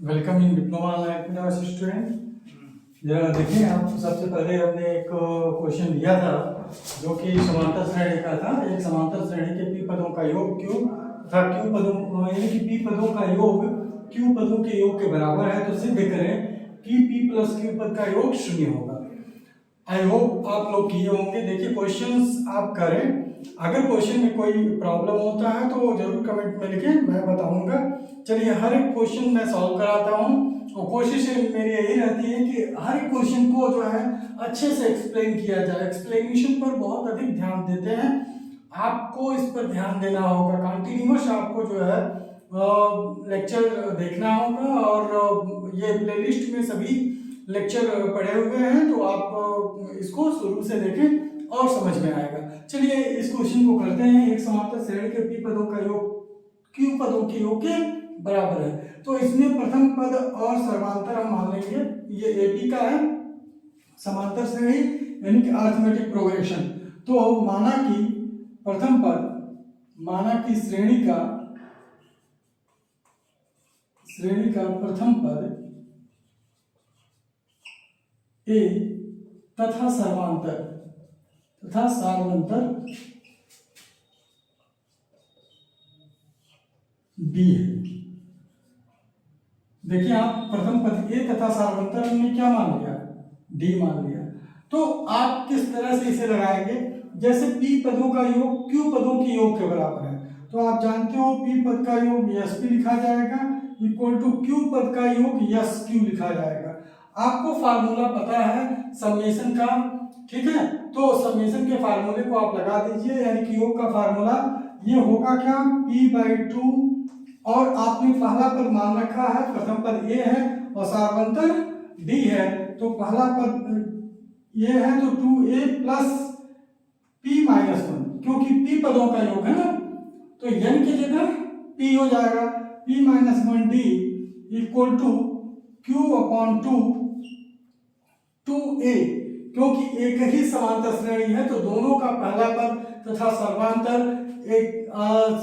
Welcome in diploma online student. जरा देखिए, आप सबसे पहले हमने एक क्वेश्चन दिया था जो कि समांतर श्रेणी का था। एक समांतर श्रेणी के पी पदों का योग क्यू तथा क्यू पदों यानी कि पी पदों का योग क्यू पदों के योग के बराबर है तो सिद्ध करें कि पी प्लस क्यू पद का योग शून्य होगा। आई होप आप लोग किए होंगे। देखिए, क्वेश्चंस आप करें। अगर क्वेश्चन में कोई प्रॉब्लम होता है तो जरूर कमेंट में लिखें, मैं बताऊंगा। चलिए, हर एक क्वेश्चन मैं सॉल्व कराता हूँ और कोशिश मेरी यही रहती है कि हर एक क्वेश्चन को जो है अच्छे से एक्सप्लेन किया जाए। एक्सप्लेनेशन पर बहुत अधिक ध्यान देते हैं, आपको इस पर ध्यान देना होगा। कंटिन्यूअस आपको जो है लेक्चर देखना होगा और ये प्लेलिस्ट में सभी लेक्चर पढ़े हुए हैं तो आप इसको शुरू से देखें और समझ में आएगा। चलिए, इस क्वेश्चन को करते हैं। एक समांतर श्रेणी के पी पदों का योग क्यू पदों के योग के बराबर है। तो इसमें प्रथम पद और सर्वांतर हम मान लेंगे। ये एपी का है समांतर श्रेणी यानी कि अरिथमेटिक प्रोग्रेशन। तो माना कि प्रथम पद, माना कि श्रेणी का प्रथम पद ए तथा सर्वांतर बी है। देखिए, आप प्रथम पद ए तथा सार्वंतर में क्या मान लिया? डी मान लिया। तो आप किस तरह से इसे लगाएंगे? जैसे पी पदों का योग क्यू पदों के योग के बराबर है तो आप जानते हो पी पद का योग यस पी लिखा जाएगा इक्वल टू क्यू पद का योग यस क्यू लिखा जाएगा। आपको फार्मूला पता है समेशन का, ठीक है? तो समेशन के फार्मूले को आप लगा दीजिए, यानी कि योग का फार्मूला ये होगा क्या? p/2 और आपने पहला पद मान रखा है, प्रथम पद ए है और सार्वंतर डी है। तो पहला पद ये है तो 2a प्लस p-1, क्योंकि p पदों का योग है ना, तो n की जगह p हो जाएगा। p-1d equal to q/2 2a, क्योंकि एक ही समांतर श्रेणी है तो दोनों का पहला पद तथा सर्वांतर एक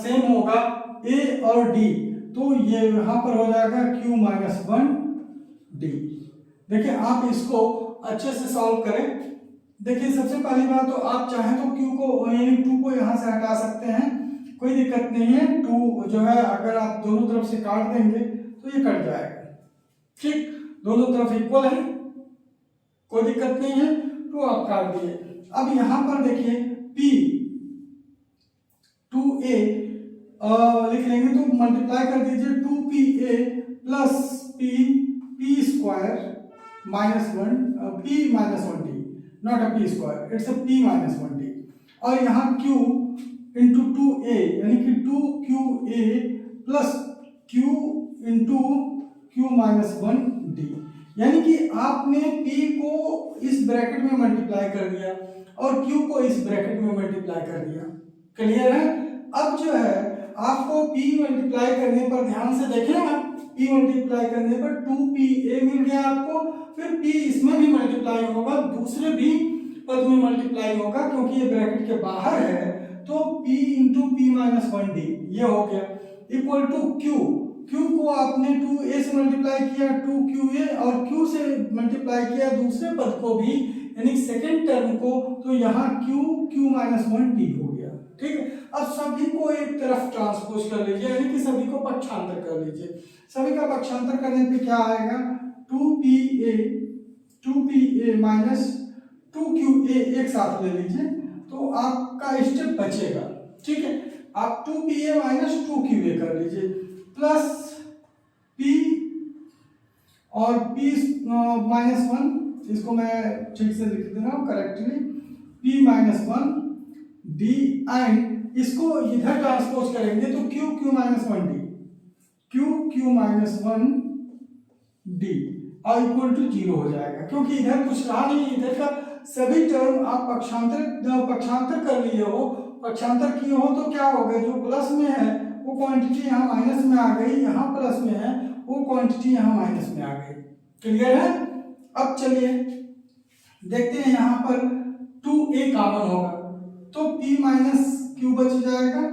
सेम होगा a और d, तो ये यहां पर हो जाएगा q-1d। देखिए, आप इसको अच्छे से सॉल्व करें। देखिए, सबसे पहली बात तो आप चाहें तो q को यानी 2 को यहां से हटा सकते हैं, कोई दिक्कत नहीं है। 2 जो है अगर आप दोनों तरफ से काट देंगे तो ये कट जाएगा, ठीक? दोनों तरफ इक्वल है, कोई दिक्कत नहीं है, तो आप काट दिए। अब यहां पर देखिए p 2a लिख लेंगे तो मल्टीप्लाई कर दीजिए 2pa plus p² -1 p-1d, not a p square, it's a p-1d। और यहाँ q इंटू 2a यानी कि 2qa plus q into q-1d, यानी कि आपने p को इस ब्रैकेट में मल्टीप्लाई कर दिया और q को इस ब्रैकेट में मल्टीप्लाई कर दिया। क्लियर है? अब जो है आपको p मल्टीप्लाई करने पर ध्यान से देखिएगा, p मल्टीप्लाई करने पर 2pa मिल गया आपको, फिर p इसमें भी मल्टीप्लाई होगा, दूसरे भी पद में मल्टीप्लाई होगा, क्योंकि ये ब्रैकेट के बाहर है तो p इंटू p-1d ये हो गया इक्वल टू q को आपने 2a से मल्टीप्लाई किया 2qa और q से मल्टीप्लाई किया दूसरे पद को भी यानी सेकेंड टर्म को, तो यहाँ q-1d हो गया, ठीक है? अब सभी को एक तरफ ट्रांसपोज कर लीजिए, यानी कि सभी को पक्षांतर कर लीजिए। सभी का पक्षांतर करने पे क्या आएगा? 2pa माइनस 2qa एक साथ ले लीजिए तो आपका स्टेप बचेगा, ठीक है? आप 2pa माइनस 2qa कर लीजिए प्लस p और p-1, इसको मैं ठीक से लिख दे रहा हूँ करेक्टली, p-1d एंड इसको इधर ट्रांसपोज करेंगे तो q-1d और इक्वल टू 0 हो जाएगा, क्योंकि इधर कुछ रहा नहीं, इधर का सभी टर्म आप पक्षांतर कर लिए हो, पक्षांतर किए हो तो क्या हो गया? जो प्लस में है वो क्वांटिटी यहाँ माइनस में आ गई, यहाँ प्लस में है वो क्वांटिटी यहाँ माइनस में आ गई। क्लियर है? अब चलिए देखते हैं, यहाँ पर 2a कॉमन होगा तो p-q बच जाएगा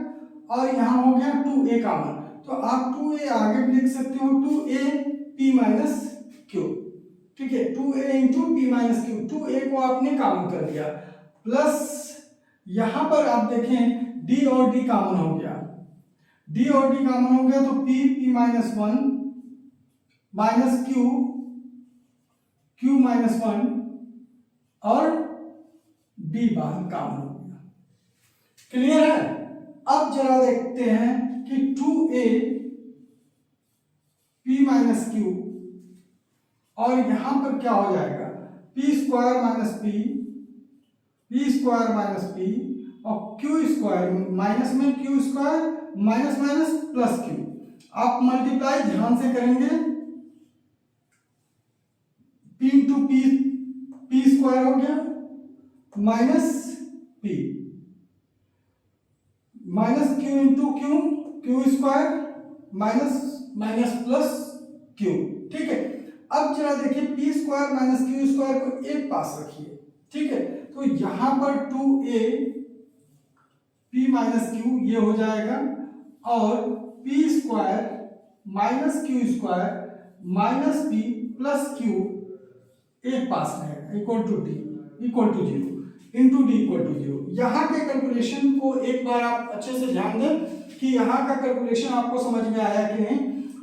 और यहाँ हो गया 2a कॉमन, तो आप 2a आगे भी लिख सकते हो 2a p माइनस क्यू, ठीक है, 2a into P minus Q, 2a को आपने कॉमन कर लिया, प्लस यहां पर आप देखें d और d कॉमन हो गया, d और d कॉमन हो गया तो p minus 1 minus q minus 1 और d बाहर कॉमन हो गया। क्लियर है? अब जरा देखते हैं कि 2a p माइनस क्यू और यहां पर क्या हो जाएगा, p square minus p square minus p और q स्क्वायर माइनस में q square minus minus plus q, आप मल्टीप्लाई ध्यान से करेंगे, p इंटू p स्क्वायर हो गया minus p minus q into q square minus minus plus q, ठीक है। अब जरा देखिए p square minus q square को एक पास रखिए, ठीक है, तो यहां पर 2a p माइनस q ये हो जाएगा और p square minus q square minus p plus q एक पास रहेगा equal to zero into D equal to zero. यहाँ के कैलकुलेशन को एक बार आप अच्छे से ध्यान दें कि यहाँ का कैलकुलेशन आपको समझ में आया कि नहीं।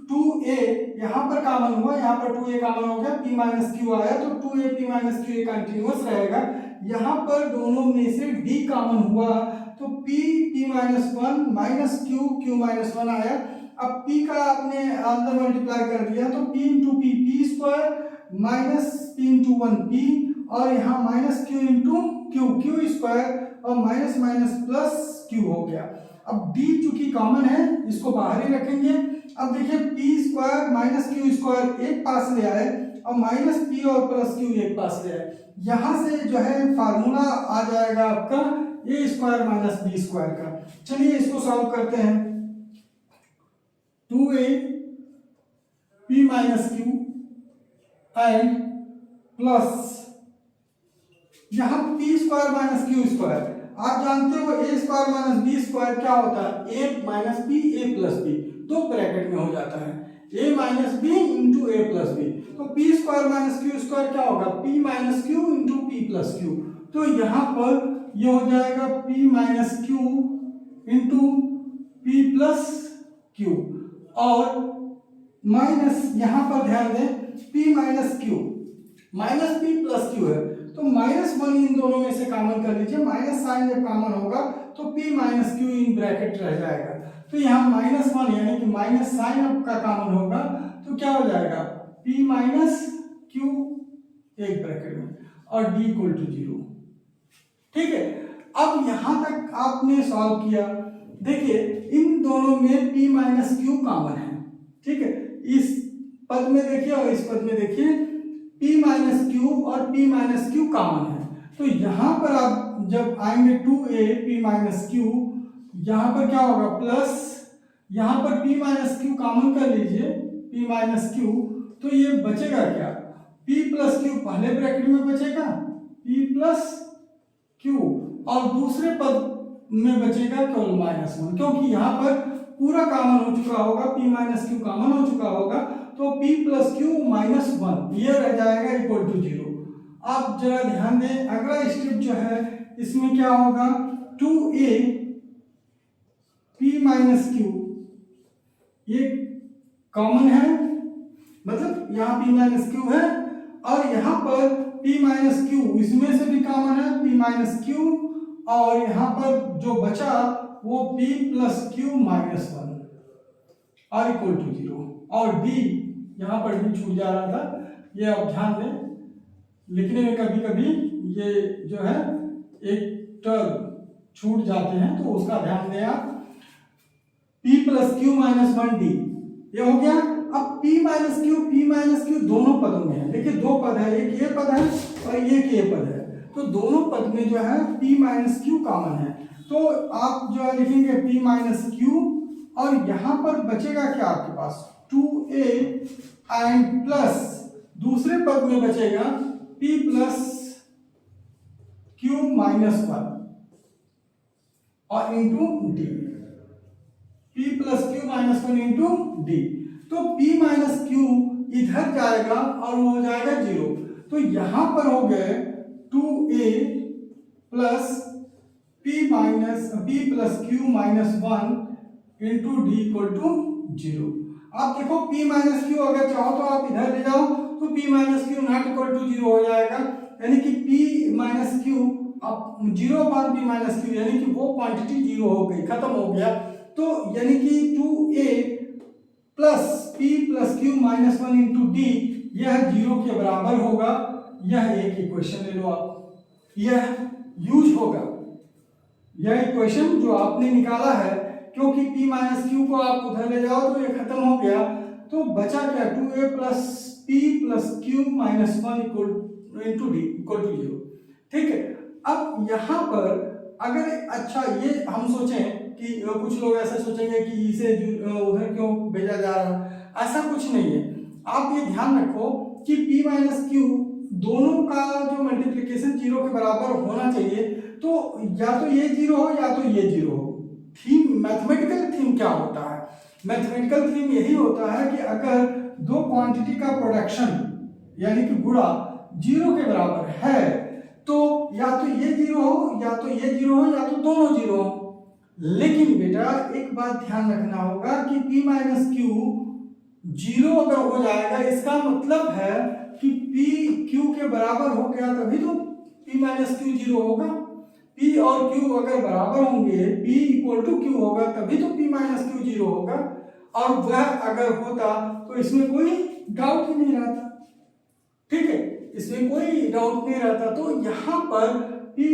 2a यहाँ पर कॉमन हुआ, यहाँ पर 2a कॉमन हो गया, p माइनस क्यू आया तो 2a p minus Q continuous रहेगा। यहाँ पर दोनों में से d कॉमन हुआ तो p minus 1 minus q minus 1 आया। अब p का आपने अंदर मल्टीप्लाई कर दिया तो p into p square minus p into 1 p और यहाँ minus q into q square और माइनस माइनस प्लस q हो गया। अब d चूंकि कॉमन है इसको बाहर ही रखेंगे। अब देखिए p square minus q square एक पास ले आए और माइनस p और प्लस q एक पास ले आए, यहाँ से जो है फार्मूला आ जाएगा आपका a square minus b square का। चलिए इसको सॉल्व करते हैं। 2a p minus q and plus यहाँ p square minus Q square, आप जानते हो a square minus b square क्या होता है, a minus b a plus b, दो ब्रैकेट में हो जाता है a minus b into a plus b, तो p square minus Q square क्या होगा, p minus Q into p plus Q. तो यहाँ पर ये हो जाएगा p minus Q into p plus Q और माइनस यहाँ पर ध्यान दें p minus Q minus p plus Q है तो माइनस 1 इन दोनों में से कॉमन कर लीजिए, माइनस साइन जब कॉमन होगा तो p minus Q in bracket रह जाएगा। तो यहाँ माइनस 1 यानी कि माइनस साइन आपका कॉमन होगा तो क्या हो जाएगा p माइनस क्यू एक ब्रैकेट में और d इक्वल टू 0, ठीक है। अब यहाँ तक आपने सॉल्व किया, देखिए इन दोनों में p माइनस क्यू कॉमन है, ठीक है। इस पद में देखिए और इस पद में देखिए p माइनस क्यू और p माइनस क्यू कॉमन है, तो यहाँ पर आप जब आएंगे 2a p माइनस क्यू, यहाँ पर क्या होगा प्लस, यहाँ पर p माइनस क्यू कॉमन कर लीजिए p माइनस क्यू, तो ये बचेगा क्या, p प्लस क्यू पहले ब्रैकेट में बचेगा p प्लस क्यू और दूसरे पद में बचेगा केवल माइनस 1, क्योंकि यहाँ पर पूरा कॉमन हो चुका होगा, p माइनस क्यू कॉमन हो चुका होगा तो p प्लस क्यू माइनस 1 ये रह जाएगा इक्वल टू 0। आप जरा ध्यान दें, अगला स्टेप जो है इसमें क्या होगा, 2a p माइनस क्यू ये कॉमन है, मतलब यहाँ p माइनस क्यू है और यहाँ पर p माइनस क्यू इसमें से भी कॉमन है p माइनस क्यू और यहाँ पर जो बचा वो p प्लस क्यू माइनस 1 और इक्वल टू 0 और d यहाँ पर भी छूट जा रहा था, ये आप ध्यान दें, लिखने में कभी कभी ये जो है एक टर्म छूट जाते हैं तो उसका ध्यान दें आप। p plus Q minus 1 d ये हो गया। अब p माइनस क्यू दोनों पदों में है, देखिए दो पद है, एक ये पद है और एक ये पद है, तो दोनों पद में जो है p माइनस क्यू कॉमन है, तो आप जो है लिखेंगे p माइनस क्यू और यहाँ पर बचेगा क्या आपके पास 2a एंड प्लस दूसरे पद में बचेगा p प्लस क्यू माइनस 1 और into d, p plus Q minus one into D. तो p माइनस क्यू इधर जाएगा और वो हो जाएगा 0। तो यहां पर हो गए 2a plus p plus Q minus one into D equal to 0। आप देखो p माइनस क्यू अगर चाहो तो आप इधर ले जाओ तो p minus Q not equal to 0 हो जाएगा, यानी कि p माइनस क्यू अब 0/p माइनस क्यू, यानी कि वो क्वांटिटी 0 हो गई, खत्म हो गया। तो यानी कि 2a plus p plus Q minus one into D यह 0 के बराबर होगा। यह एक इक्वेशन ले लो आप, यह यूज होगा, यह इक्वेशन जो आपने निकाला है, क्योंकि p माइनस क्यू को आप उधर ले जाओ तो ये खत्म हो गया। तो बचा क्या, 2a plus p plus Q minus one into D equal to 0। ठीक है, अब यहाँ पर अगर अच्छा ये हम सोचें कि कुछ लोग ऐसा सोचेंगे कि इसे उधर क्यों भेजा जा रहा है, ऐसा कुछ नहीं है। आप ये ध्यान रखो कि p माइनस क्यू दोनों का जो मल्टीप्लिकेशन 0 के बराबर होना चाहिए, तो या तो ये 0 हो या तो ये 0 हो। थीम, मैथमेटिकल थीम क्या होता है, मैथमेटिकल थीम यही होता है कि अगर दो क्वांटिटी का प्रोडक्शन यानी कि गुणा 0 के बराबर है तो या तो ये 0 हो या तो ये 0 हो या तो दोनों 0 हो। लेकिन बेटा एक बात ध्यान रखना होगा कि p माइनस क्यू 0 अगर हो जाएगा, इसका मतलब है कि p q के बराबर हो गया तभी तो p माइनस क्यू 0 होगा। p और q अगर बराबर होंगे, p इक्वल टू q होगा तभी तो p माइनस क्यू 0 होगा। और वह अगर होता तो इसमें कोई डाउट ही नहीं रहता। ठीक है, इसमें कोई डाउट नहीं रहता। तो यहाँ पर p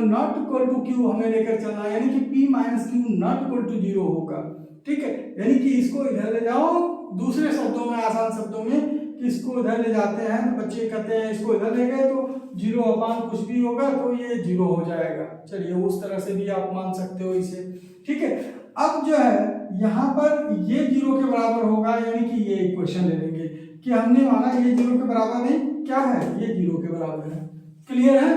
not equal to q हमें लेकर चलना, यानी कि p minus Q not equal to 0 होगा। ठीक है, यानी कि इसको इधर ले जाओ, दूसरे शब्दों में, आसान शब्दों में कि इसको इधर ले जाते हैं तो बच्चे कहते हैं इसको इधर ले गए तो 0 कुछ भी होगा तो ये 0 हो जाएगा। चलिए उस तरह से भी आप मान सकते हो इसे। ठीक है, अब जो है यहाँ पर ये 0 के बराबर होगा, यानी कि ये इक्वेशन ले लेंगे कि हमने माना ये 0 के बराबर नहीं, क्या है, ये 0 के बराबर है। क्लियर है।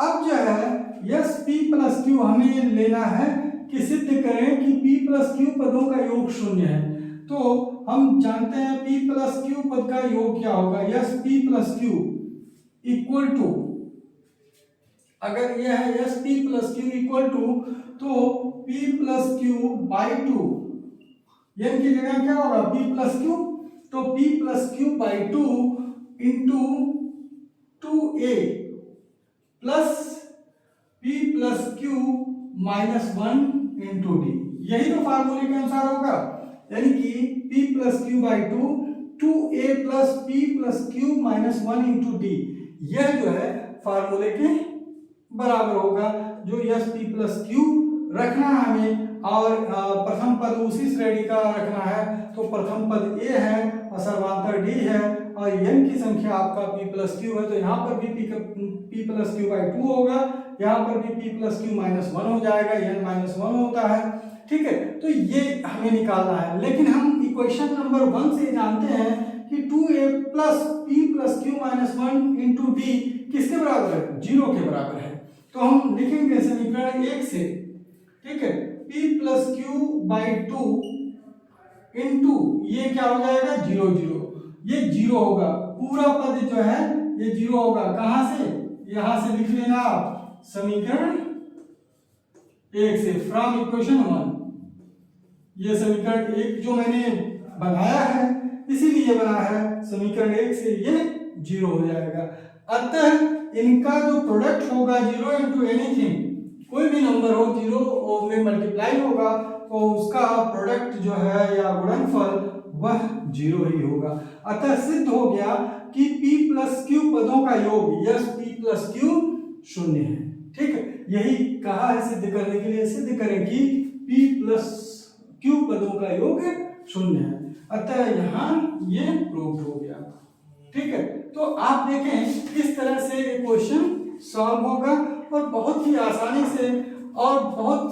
अब जो है यस p प्लस क्यू हमें लेना है कि सिद्ध करें कि p प्लस क्यू पदों का योग 0 है। तो हम जानते हैं p प्लस क्यू पद का योग क्या होगा, S p plus Q equal to, अगर यह है S p plus Q equal to तो p प्लस क्यू बाई 2, यानी कि जगह क्या होगा p प्लस क्यू, तो p plus Q by 2 into 2a plus p plus Q minus 1 into D, यही तो फार्मूले के अनुसार होगा। यानी कि p plus Q by 2 2a plus p plus Q minus 1 into D, यह जो है फार्मूले के बराबर होगा। जो यस p प्लस क्यू रखना है हमें और प्रथम पद उसी श्रेणी का रखना है, तो प्रथम पद a है और सर्वांतर d है और n की संख्या आपका p प्लस क्यू है, तो यहाँ पर भी p प्लस क्यू बाई 2 होगा, यहाँ पर भी p प्लस क्यू माइनस 1 हो जाएगा, n माइनस 1 होता है। ठीक है, तो ये हमें निकालना है। लेकिन हम इक्वेशन नंबर 1 से जानते हैं कि 2a plus p plus Q minus 1 into D किसके बराबर है, 0 के बराबर है। तो हम लिखेंगे समीकरण 1 से, ठीक है, p plus Q by 2 into ये क्या हो जाएगा 0 0, ये 0 होगा, पूरा पद जो है ये 0 होगा। कहां से, यहां से लिख लेना आप समीकरण 1 से, फ्रॉम इक्वेशन 1। ये समीकरण 1 जो मैंने बनाया है इसीलिए बना है, समीकरण 1 से ये 0 हो जाएगा। अतः इनका जो प्रोडक्ट होगा 0 इंटू एनीथिंग, कोई भी नंबर हो 0 में मल्टीप्लाई होगा तो उसका प्रोडक्ट जो है या गुणनफल वह 0 ही होगा। अतः सिद्ध हो गया कि p प्लस क्यू पदों का योग यस p प्लस क्यू 0 है। ठीक है, यही कहा है सिद्ध करने के लिए, सिद्ध करें कि p प्लस क्यू पदों का योग 0 है। अतः यहाँ ये प्रूव हो गया। ठीक है, तो आप देखें किस तरह से क्वेश्चन सॉल्व होगा और बहुत ही आसानी से और बहुत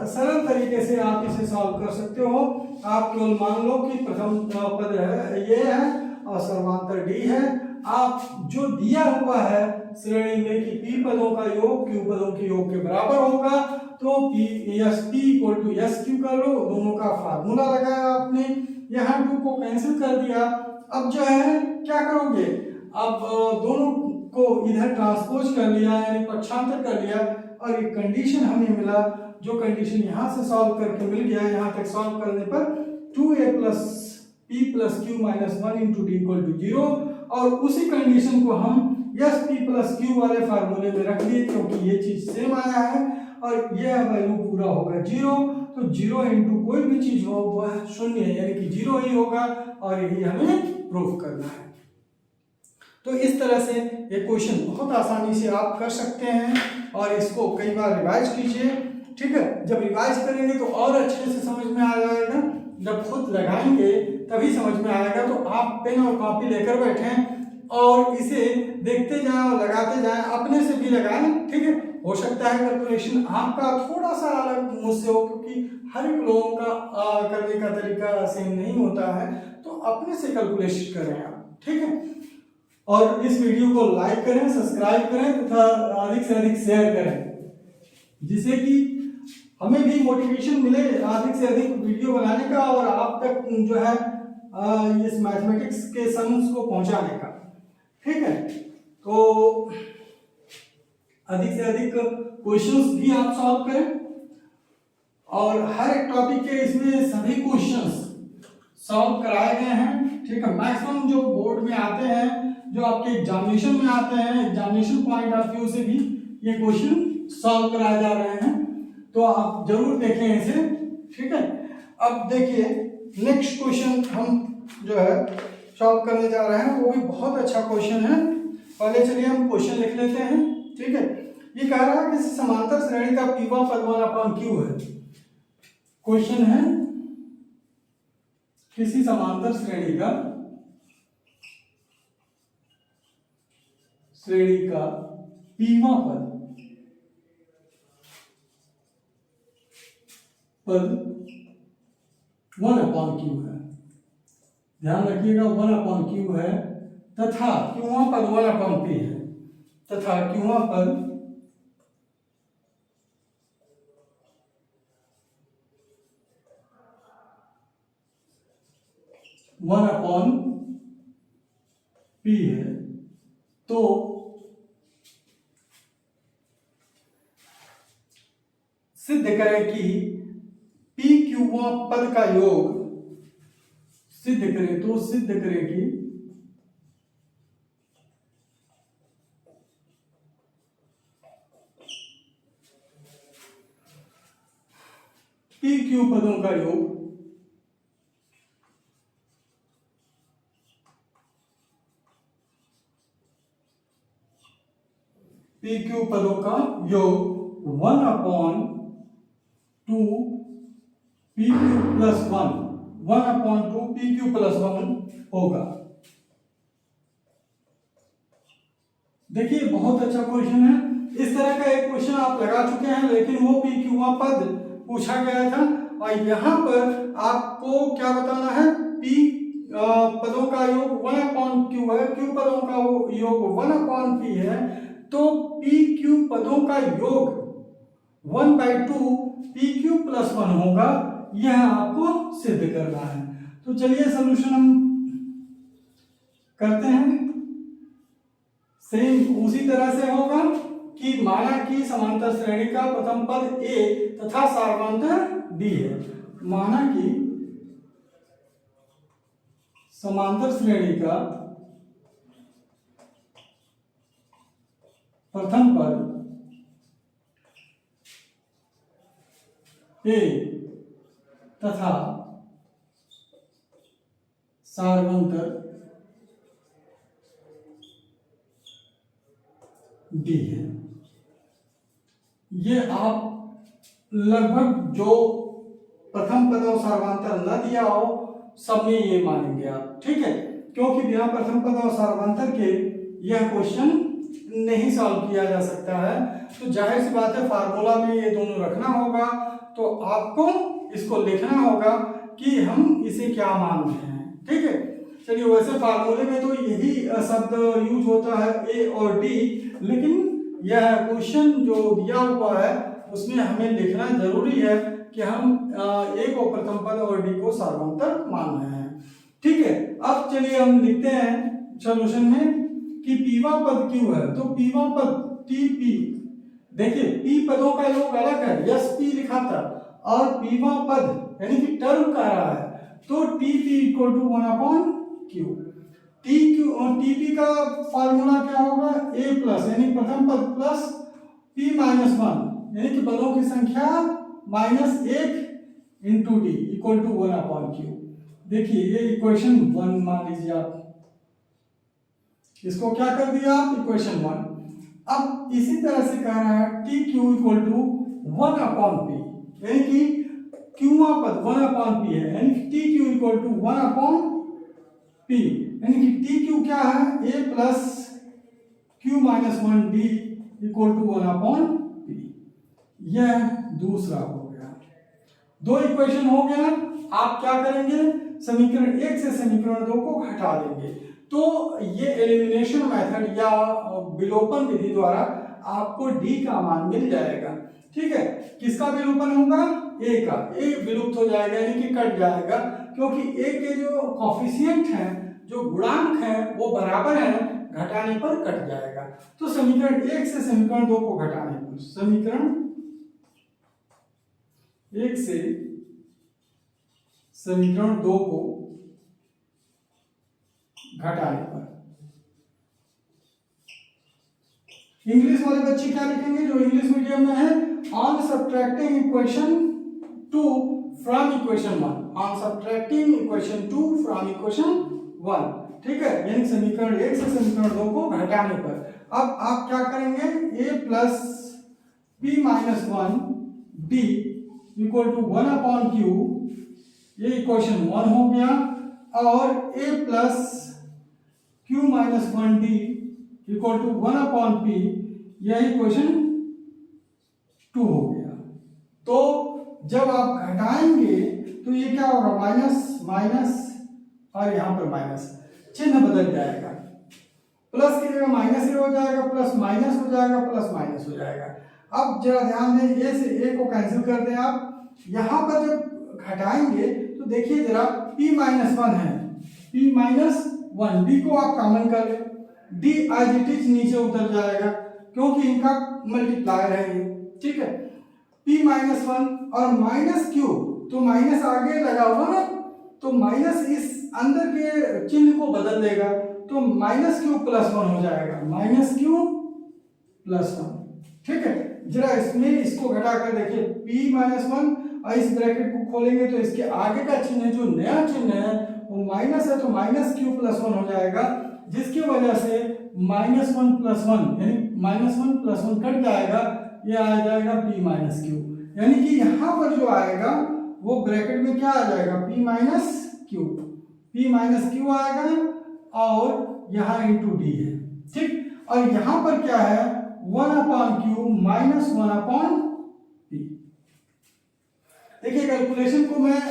सरल तरीके से आप इसे सॉल्व कर सकते हो। आप केवल मान लो कि प्रथम पद है ये है और सर्वांतर डी है आप जो दिया हुआ है श्रेणी में कि p पदों का योग q पदों के योग के बराबर होगा, तो p equal to S Q कर लो, दोनों का फार्मूला लगाया आपने, यहाँ 2 को कैंसिल कर दिया। अब जो है क्या करोगे, अब दोनों को इधर ट्रांसपोज कर लिया यानी पक्षांतर कर लिया, और एक कंडीशन हमें मिला, जो कंडीशन यहाँ से सॉल्व करके मिल गया, यहाँ तक सॉल्व करने पर 2a plus p plus Q minus 1 into D equal to 0, और उसी कंडीशन को हम एस पी प्लस क्यू वाले फार्मूले में रख दिए, क्योंकि ये चीज सेम आया है और ये वैल्यू पूरा होगा 0, तो 0 इंटू कोई भी चीज हो वो शून्य यानी कि 0 ही होगा, और यही हमें प्रूफ करना है। तो इस तरह से ये क्वेश्चन बहुत आसानी से आप कर सकते हैं, और इसको कई बार रिवाइज कीजिए, ठीक है। जब रिवाइज करेंगे तो और अच्छे से समझ में आ जाएगा, जब खुद लगाएंगे तभी समझ में आएगा। तो आप पेन और कॉपी लेकर बैठें और इसे देखते जाएं और लगाते जाएं, अपने से भी लगाएं, ठीक है। हो सकता है कैलकुलेशन आपका थोड़ा सा अलग मुझसे हो, क्योंकि हर एक लोगों का करने का तरीका सेम नहीं होता है, तो अपने से कैलकुलेशन करें आप, ठीक है। और इस वीडियो को लाइक करें, सब्सक्राइब करें तथा अधिक से अधिक शेयर करें, जिससे कि हमें भी मोटिवेशन मिले अधिक से अधिक वीडियो बनाने का और आप तक जो है इस मैथमेटिक्स के सम्स को पहुंचाने का, ठीक है। तो अधिक से अधिक क्वेश्चंस भी आप सॉल्व करें, और हर एक टॉपिक के इसमें सभी क्वेश्चंस सॉल्व कराए गए हैं, ठीक है। मैक्सिमम जो बोर्ड में आते हैं, जो आपके एग्जामिनेशन में आते हैं, एग्जामिनेशन पॉइंट ऑफ व्यू से भी ये क्वेश्चन सॉल्व कराए जा रहे हैं, तो आप जरूर देखें इसे, ठीक है। अब देखिए नेक्स्ट क्वेश्चन हम जो है सॉल्व करने जा रहे हैं, वो भी बहुत अच्छा क्वेश्चन है। पहले चलिए हम क्वेश्चन लिख लेते हैं, ठीक है। ये कह रहा है कि समांतर श्रेणी का पीवा पद 1/q है। क्वेश्चन है किसी समांतर श्रेणी का पीवा पद 1/q है। ध्यान रखिएगा 1/q है, तथा क्यूवा पद 1/p है, तथा क्यूवा पद 1/p है। तो सिद्ध करें कि p क्यूवा पद का योग, सिद्ध करें कि p क्यू पदों का योग p क्यू पदों का योग 1/2 pq प्लस 1 1/2 pq प्लस 1 होगा। देखिए बहुत अच्छा क्वेश्चन है। इस तरह का एक क्वेश्चन आप लगा चुके हैं, लेकिन वो pq पद पूछा गया था, और यहाँ पर आपको क्या बताना है, p पदों का योग 1/q है, q पदों का योग 1/p है, तो pq पदों का योग 1/2 pq प्लस 1 होगा, यह आपको सिद्ध करना है। तो चलिए सॉल्यूशन हम करते हैं। सेम उसी तरह से होगा कि माना कि समांतर श्रेणी का प्रथम पद a तथा सार्वधातुक d है। माना कि समांतर श्रेणी का प्रथम पद a तथा सार्वधातुक d है। ये आप लगभग जो प्रथम पद और सार्वधातुक न दिया हो सब में ये मानेंगे आप, ठीक है, क्योंकि बिना प्रथम पद और सार्वधातुक के यह क्वेश्चन नहीं सॉल्व किया जा सकता है। तो जाहिर सी बात है फार्मूला में ये दोनों रखना होगा, तो आपको इसको लिखना होगा कि हम इसे क्या मान रहे हैं, ठीक है। चलिए वैसे फार्मूले में तो यही शब्द यूज होता है ए और डी, लेकिन यह क्वेश्चन जो दिया हुआ है उसमें हमें लिखना जरूरी है कि हम ए को प्रथम पद और डी को सार्वंतर मान रहे हैं। ठीक है, अब चलिए हम लिखते हैं सॉल्यूशन में कि पीवा पद क्यू है, तो पीवा पद टी पी, देखिए पी पदों का योग अलग है, यस पी लिखा था, और पीवा पद यानी कि टर्म कह रहा है, तो T P equal to 1/q। T Q और टी पी का फार्मूला क्या होगा, ए प्लस यानी प्रथम पद प्लस पी माइनस 1 यानी कि पदों की संख्या -1 into D equal to 1/q। देखिए ये इक्वेशन 1 मान लीजिए आप, इसको क्या कर दिया आप, इक्वेशन 1। अब इसी तरह से कह रहा है T Q equal to 1/p, यानी कि क्यूवा पद 1/p है, यानी कि T Q equal to 1/p, यानी कि टी क्यू क्या है, a plus Q minus 1d equal to 1/p। यह दूसरा हो गया, दो इक्वेशन हो गया। आप क्या करेंगे, समीकरण 1 से समीकरण 2 को घटा देंगे, तो ये एलिमिनेशन मेथड या विलोपन विधि द्वारा आपको डी का मान मिल जाएगा। ठीक है, किसका विलोपन होगा, ए का, ए विलुप्त हो जाएगा यानी कि कट जाएगा, क्योंकि ए के जो कॉफिशिएंट हैं, जो गुणांक हैं वो बराबर है, घटाने पर कट जाएगा। तो समीकरण 1 से समीकरण 2 को घटाने पर, समीकरण 1 से समीकरण 2 को घटाने पर, इंग्लिश वाले बच्चे क्या लिखेंगे जो इंग्लिश मीडियम में है, on subtracting equation 2 from equation 1, on subtracting equation 2 from equation 1। ठीक है, यानी समीकरण 1 से समीकरण 2 को घटाने पर अब आप क्या करेंगे, a plus p minus 1 d equal to 1/q, ये इक्वेशन 1 हो गया, और a plus q minus 1d equal to 1/p, यह इक्वेशन 2 हो गया। तो जब आप घटाएंगे तो ये क्या होगा, माइनस माइनस और यहां पर माइनस, चिन्ह बदल जाएगा, प्लस की जगह माइनस हो जाएगा, प्लस माइनस हो जाएगा, प्लस माइनस हो जाएगा। अब जरा ध्यान दें, ए से ए को कैंसिल कर दें आप, यहां पर जब घटाएंगे तो देखिए जरा p माइनस 1 है, p माइनस 1, d को आप कॉमन कर लें, d एज इट इज नीचे उतर जाएगा क्योंकि इनका मल्टीप्लायर है ये। ठीक है, p माइनस 1 और माइनस q, तो माइनस आगे लगा हुआ ना, तो माइनस इस अंदर के चिन्ह को बदल देगा, तो माइनस क्यू प्लस 1 हो जाएगा, माइनस क्यू प्लस 1। ठीक है, जरा इसमें इसको घटा कर देखिए, p माइनस 1 और इस ब्रैकेट को खोलेंगे तो इसके आगे का चिन्ह जो नया चिन्ह है वो माइनस है, तो माइनस क्यू प्लस 1 हो जाएगा, जिसकी वजह से माइनस 1 प्लस 1 यानी माइनस 1 प्लस 1 कट जाएगा, ये आ जाएगा p माइनस क्यू, यानी कि यहाँ पर जो आएगा वो ब्रैकेट में क्या आ जाएगा, p माइनस क्यू आएगा, और यहाँ इंटू डी है। ठीक, और यहाँ पर क्या है, 1/q माइनस 1/p। देखिए कैलकुलेशन को मैं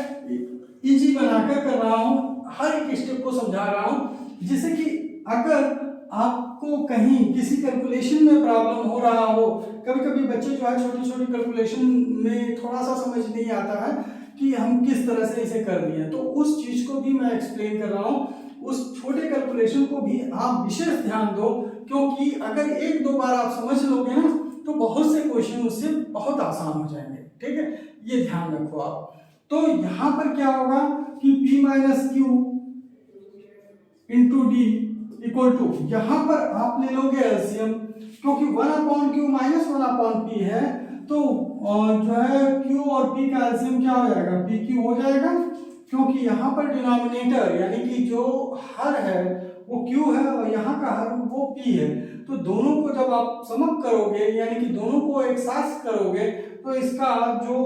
इजी बनाकर कर रहा हूँ, हर एक स्टेप को समझा रहा हूँ, जिससे कि अगर आपको कहीं किसी कैलकुलेशन में प्रॉब्लम हो रहा हो, कभी कभी बच्चे जो है छोटी छोटी कैलकुलेशन में थोड़ा सा समझ नहीं आता है कि हम किस तरह से इसे कर दिए, तो उस चीज को भी मैं एक्सप्लेन कर रहा हूँ। उस छोटे कैलकुलेशन को भी आप विशेष ध्यान दो, क्योंकि अगर एक दो बार आप समझ लोगे ना तो बहुत से क्वेश्चन उससे बहुत आसान हो जाएंगे। ठीक है, ये ध्यान रखो आप। तो यहाँ पर क्या होगा कि p minus Q into D equal to, यहाँ पर आप ले लोगे एलसीएम, क्योंकि 1/q माइनस 1/p है, तो जो है q और p का एलसीएम क्या हो जाएगा, pq हो जाएगा, क्योंकि यहाँ पर डिनोमिनेटर यानी कि जो हर है वो q है और यहाँ का हर वो p है, तो दोनों को जब आप समक करोगे यानी कि दोनों को एक साथ करोगे तो इसका जो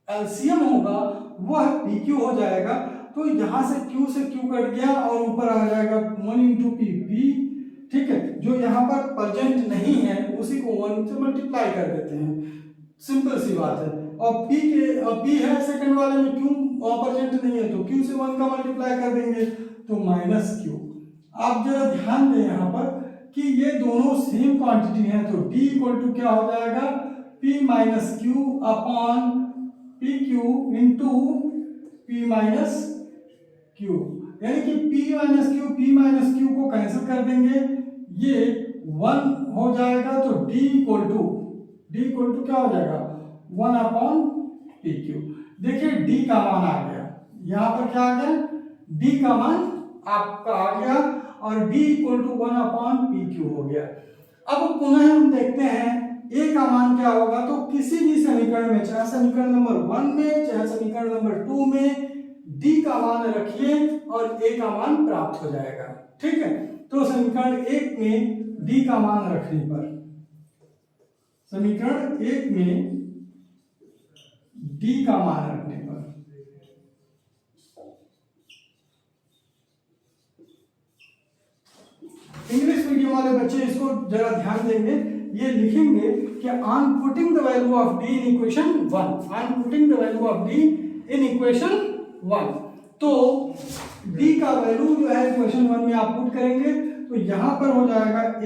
एलसीएम होगा वह pq हो जाएगा। तो यहाँ से q कट गया और ऊपर आ जाएगा 1 इंटू p, ठीक है, जो यहाँ पर प्रेजेंट नहीं है उसी को 1 से मल्टीप्लाई कर देते हैं, सिंपल सी बात है। और p है सेकंड वाले में q प्रेजेंट नहीं है तो क्यू से 1 का मल्टीप्लाई कर देंगे तो माइनस क्यू। आप जरा ध्यान दें यहाँ पर कि ये दोनों सेम क्वांटिटी हैं तो d इक्वल टू क्या हो जाएगा p minus Q upon P Q into P minus Q, यानी कि p माइनस क्यू को कैंसिल कर देंगे, ये 1 हो जाएगा तो d इक्वल टू क्या हो जाएगा 1 अपॉन पी क्यू। देखिए d का मान आ गया, यहाँ पर क्या आ गया d का मान आपका आ गया और d equal to 1 upon P Q हो गया। अब पुनः हम देखते हैं a का मान क्या होगा, तो किसी भी समीकरण में, चाहे समीकरण नंबर 1 में चाहे समीकरण नंबर 2 में d का मान रखिए और a का मान प्राप्त हो जाएगा। ठीक है, तो समीकरण 1 में d का मान रखने पर, समीकरण 1 में d का मान रखने पर इंग्लिश मीडियम वाले बच्चे इसको जरा ध्यान देंगे, ये लिखेंगे कि on putting the value of d in equation 1, on putting the value of d in equation 1, तो d का वैल्यू जो है इक्वेशन 1 में आप पुट करेंगे तो यहां पर हो जाएगा a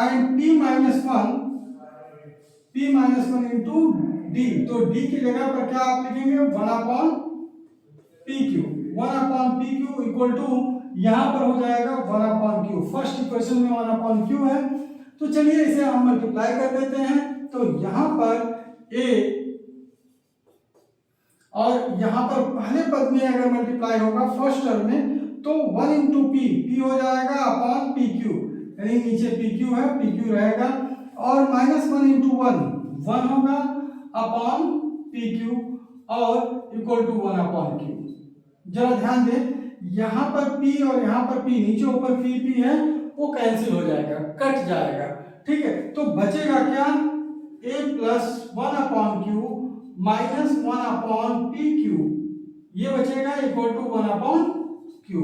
and p minus 1 into d, तो d की जगह पर क्या आप लिखेंगे 1 upon P Q equal to यहां पर हो जाएगा 1 अपॉन क्यू। फर्स्ट इक्वेशन में 1 अपॉन क्यू है, तो चलिए इसे हम मल्टीप्लाई कर देते हैं, तो यहां पर a और यहां पर पहले पद में अगर मल्टीप्लाई होगा फर्स्ट टर्म में तो 1 इंटू पी हो जाएगा अपॉन पी क्यू, यानी नीचे पी क्यू है, पी क्यू रहेगा, और -1 इंटू 1 होगा अपॉन पी क्यू और इक्वल टू 1 अपॉन क्यू। जरा ध्यान दें, यहाँ पर P और यहाँ पर P, नीचे ऊपर P है, वो कैंसिल हो जाएगा, कट जाएगा। ठीक है, तो बचेगा क्या a plus 1 upon Q minus 1 upon P Q, ये बचेगा इक्वल टू 1 अपॉन क्यू।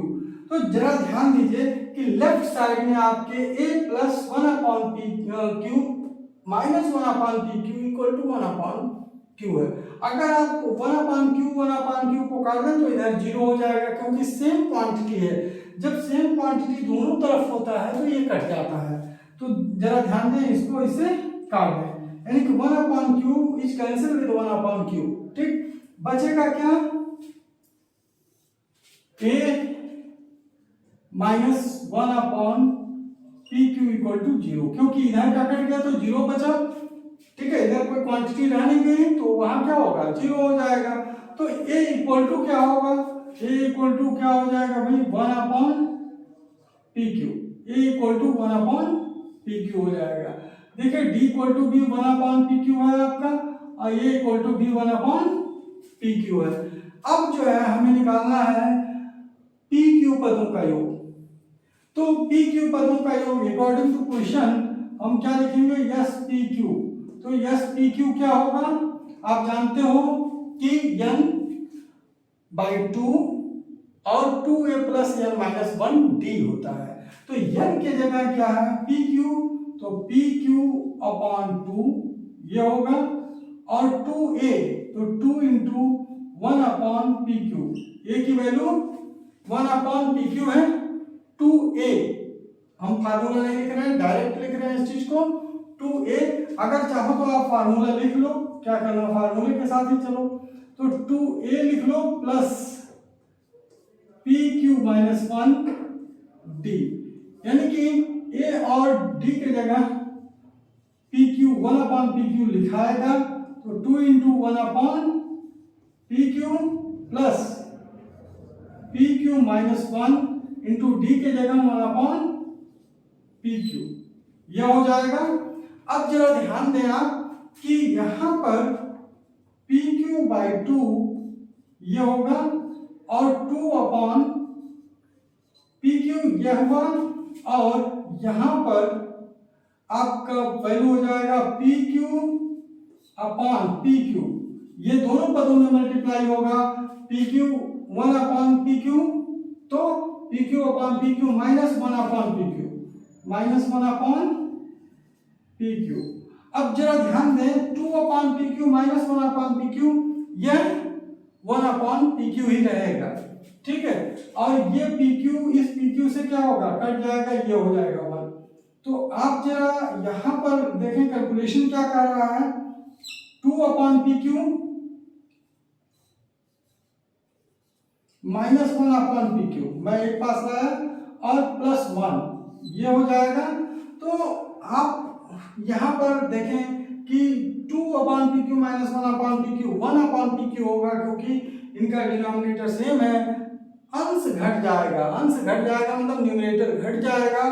तो जरा ध्यान दीजिए कि लेफ्ट साइड में आपके a plus 1 upon P Q minus 1 upon P Q equal to 1 upon Q है। अगर आप 1 अपॉन क्यू को काट दें तो इधर 0 हो जाएगा, क्योंकि सेम क्वांटिटी है, जब सेम क्वांटिटी दोनों तरफ होता है तो ये कट जाता है। तो जरा ध्यान दें, इसको इसे काट दें, यानी कि 1 upon Q is cancel with 1 upon Q. ठीक, बचेगा क्या a minus 1 upon P Q equal to 0, क्योंकि इधर क्या कट गया तो 0 बचा। ठीक है, इधर कोई क्वांटिटी रह नहीं गई तो वहां क्या होगा 0 हो जाएगा। तो a इक्वल टू क्या होगा, a इक्वल टू क्या हो जाएगा भाई 1 upon P Q, a equal to 1 upon P Q हो जाएगा। देखिए d इक्वल टू भी 1 अपॉन पी क्यू है आपका, और a इक्वल टू भी 1 अपॉन पी क्यू है। अब जो है हमें निकालना है पी क्यू पदों का योग, तो पी क्यू पदों का योग अकॉर्डिंग टू क्वेश्चन हम क्या लिखेंगे यस पी क्यू। तो यस पी क्यू क्या होगा, आप जानते हो कि n बाई 2 और 2a plus n minus 1 d होता है, तो n की जगह क्या है पी क्यू, तो पी क्यू अपॉन 2 ये होगा, और 2a तो 2 into 1 upon P Q, a की वैल्यू 1 अपॉन पी क्यू है 2a, हम फार्मूला नहीं लिख रहे हैं, डायरेक्ट लिख रहे हैं इस चीज को 2a। अगर चाहो तो आप फार्मूला लिख लो, क्या करना फार्मूले के साथ ही चलो, तो 2a लिख लो plus P Q minus 1 d, यानी कि a और d की जगह P Q 1 upon P Q लिखाएगा, तो 2 into 1 upon P Q plus P Q minus 1 into D के जगह 1 अपॉन पी क्यू, यह हो जाएगा। अब जरा ध्यान दें आप कि यहां पर पी क्यू बाई 2 यह होगा, और 2 अपॉन पी क्यू यह हुआ, और यहां पर आपका वैल्यू हो जाएगा P Q upon P Q, ये दोनों पदों में मल्टीप्लाई होगा, P Q 1 upon P Q, तो P Q upon P Q minus 1 upon P Q, minus 1 upon P Q. अब जरा ध्यान दें 2 upon P Q minus 1 upon P Q, यह वन अपॉन पी क्यू ही रहेगा, ठीक है। और ये पी क्यू इस पी क्यू से क्या होगा, कट जाएगा, ये हो जाएगा 1। तो आप जरा यहाँ पर देखें कैलकुलेशन क्या कर रहा है, 2 upon P Q minus 1 upon P Q, मैं एक पास लाया, और प्लस 1, ये हो जाएगा। तो आप यहाँ पर देखें कि 2 upon P Q minus 1 upon P Q 1 upon P Q होगा, क्योंकि इनका डिनोमिनेटर सेम है। अंश घट जाएगा, अंश घट जाएगा मतलब न्यूमरेटर घट जाएगा,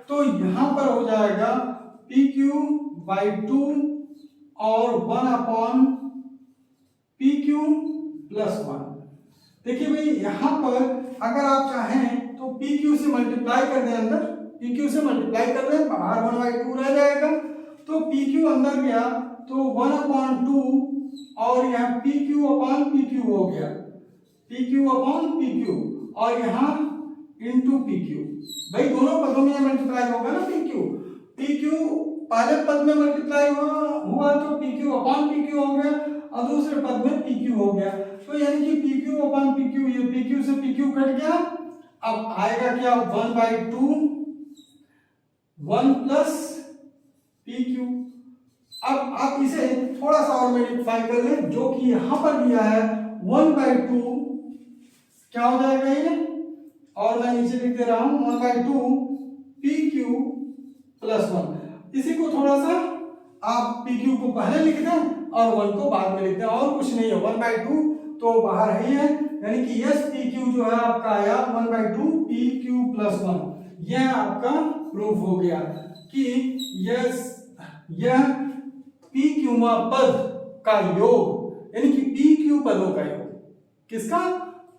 तो यहाँ पर हो जाएगा पी क्यू बाई 2 और 1 अपॉन पी क्यू प्लस 1। देखिए भाई यहाँ पर अगर आप चाहें तो पी क्यू से मल्टीप्लाई कर दें, अंदर पी क्यू से मल्टीप्लाई कर दें, बाहर 1/2 रह जाएगा, तो पी क्यू अंदर गया तो 1/2 और यहाँ P Q upon P Q हो गया, P Q upon P Q, और यहाँ इंटू पी क्यू। भाई दोनों पदों में मल्टीप्लाई होगा ना, पी क्यू पहले पद में मल्टीप्लाई हुआ तो P Q upon P Q हो गया, और दूसरे पद में पी क्यू हो गया, तो यानी कि P Q upon P Q, ये पी क्यू से पी क्यू कट गया, अब आएगा क्या 1/2 1 प्लस पी क्यू। अब आप इसे थोड़ा सा और मल्टीप्लाई कर लें, जो कि यहां पर दिया है 1/2 क्या हो जाएगा ये, और मैं नीचे लिख दे रहा हूं 1/2 पी क्यू प्लस 1। इसी को थोड़ा सा आप पी क्यू को पहले लिख दें और 1 को बाद में लिख दें, और कुछ नहीं है, 1/2 तो बाहर ही है, यानी कि यस पी क्यू जो है आपका आया 1/2 पी क्यू प्लस 1। यह आपका प्रूफ हो गया कि यह पी क्यूमा पद का योग, यानी कि पी क्यू पदों का योग, किसका,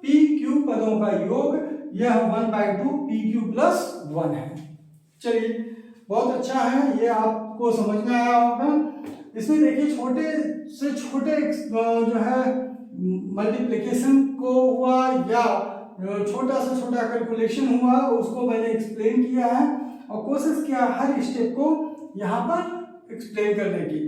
पी क्यू पदों का योग, यह 1/2 पी क्यू प्लस 1 है। चलिए बहुत अच्छा है, ये आपको समझ में आया होगा। इसमें देखिए छोटे से छोटे जो है मल्टीप्लिकेशन को हुआ या छोटा से छोटा कैलकुलेशन हुआ, उसको मैंने एक्सप्लेन किया है और कोशिश किया हर स्टेप को यहाँ पर एक्सप्लेन करने की,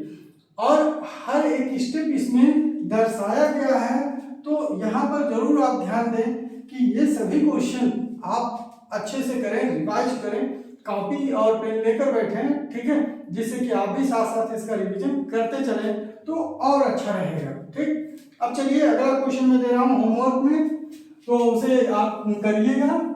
और हर एक स्टेप इसमें दर्शाया गया है। तो यहाँ पर जरूर आप ध्यान दें कि ये सभी क्वेश्चन आप अच्छे से करें, रिवाइज करें, कॉपी और पेन लेकर बैठें, ठीक है, जिससे कि आप भी साथ साथ इसका रिवीजन करते चलें तो और अच्छा रहेगा, ठीक। अब चलिए अगला क्वेश्चन मैं दे रहा हूँ होमवर्क में, तो उसे आप करिएगा।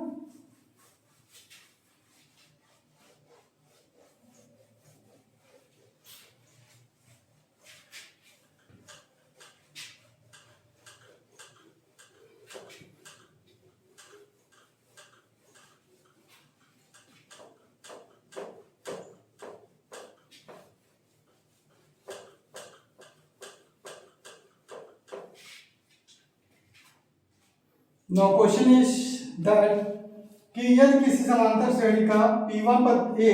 Now question is that कि यदि किसी समांतर श्रेणी का P1 पद A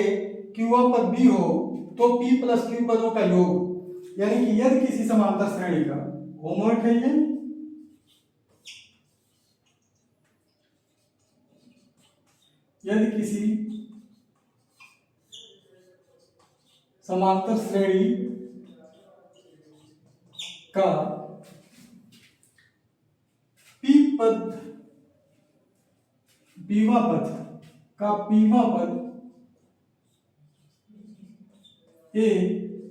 Q1 पद B हो तो P प्लस Q पदों का योग, यानी कि यदि किसी समांतर श्रेणी का, होमवर्क है ये, यदि किसी समांतर श्रेणी का पीवा पद ए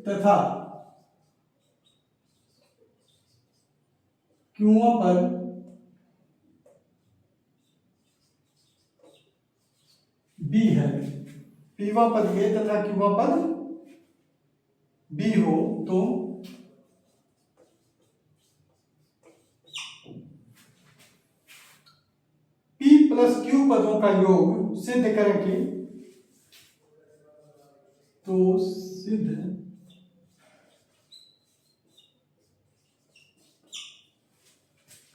तथा क्यूवा पद बी है, पीवा पद ए तथा क्यूवा पद बी हो तो P प्लस Q पदों का योग सिद्ध करेंगे, तो सिद्ध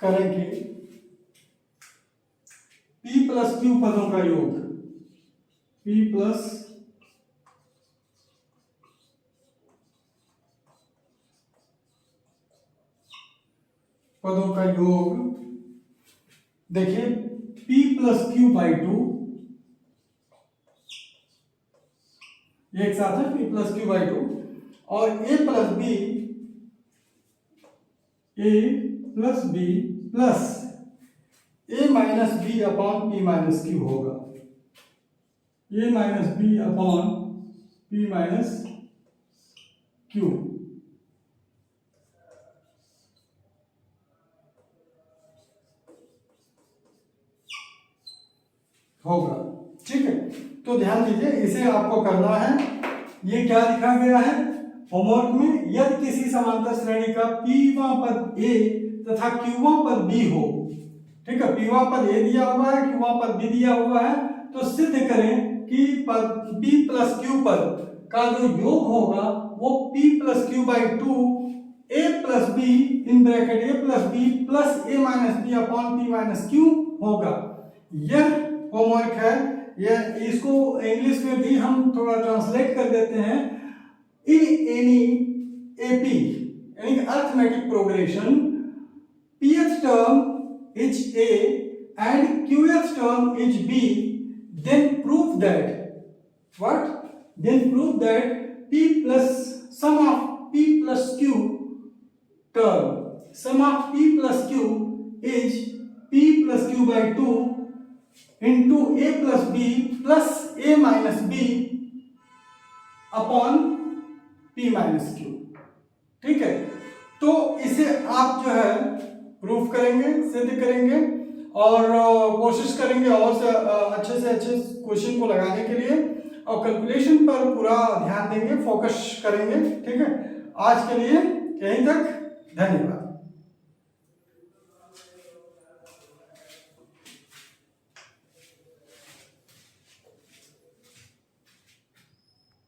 करेंगे P प्लस Q पदों का योग, P प्लस पदों का योग। देखिए P प्लस Q बाई 2 एक साथ है, P प्लस Q बाई 2 और A plus B plus A minus B upon P minus Q होगा, A minus B upon P minus Q होगा। ठीक है, तो ध्यान दीजिए, इसे आपको करना है। ये क्या लिखा गया है होमवर्क में, यदि किसी समांतर श्रेणी का पीवा पद ए तथा क्यूवा पद बी हो, ठीक है, पीवा पद ए दिया हुआ है, क्यूवा पद बी दिया हुआ है, तो सिद्ध करें कि पद बी प्लस क्यू पद का जो योग होगा वो p plus Q by two A plus B in bracket A plus B plus A minus B upon P minus Q होगा। यह होमवर्क है, यह इसको इंग्लिश में भी हम थोड़ा ट्रांसलेट कर देते हैं। इन एनी एपी यानी arithmetic progression pth term is a and qth term is b, then prove that what? Then prove that p plus sum of p plus q term, sum of p plus q is p plus q by 2 into a plus b plus a minus b upon p minus q। ठीक है, तो इसे आप जो है proof करेंगे, सिद्ध करेंगे और कोशिश करेंगे और से अच्छे क्वेश्चन को लगाने के लिए, और कैलकुलेशन पर पूरा ध्यान देंगे, फोकस करेंगे। ठीक है, आज के लिए यहीं तक, धन्यवाद।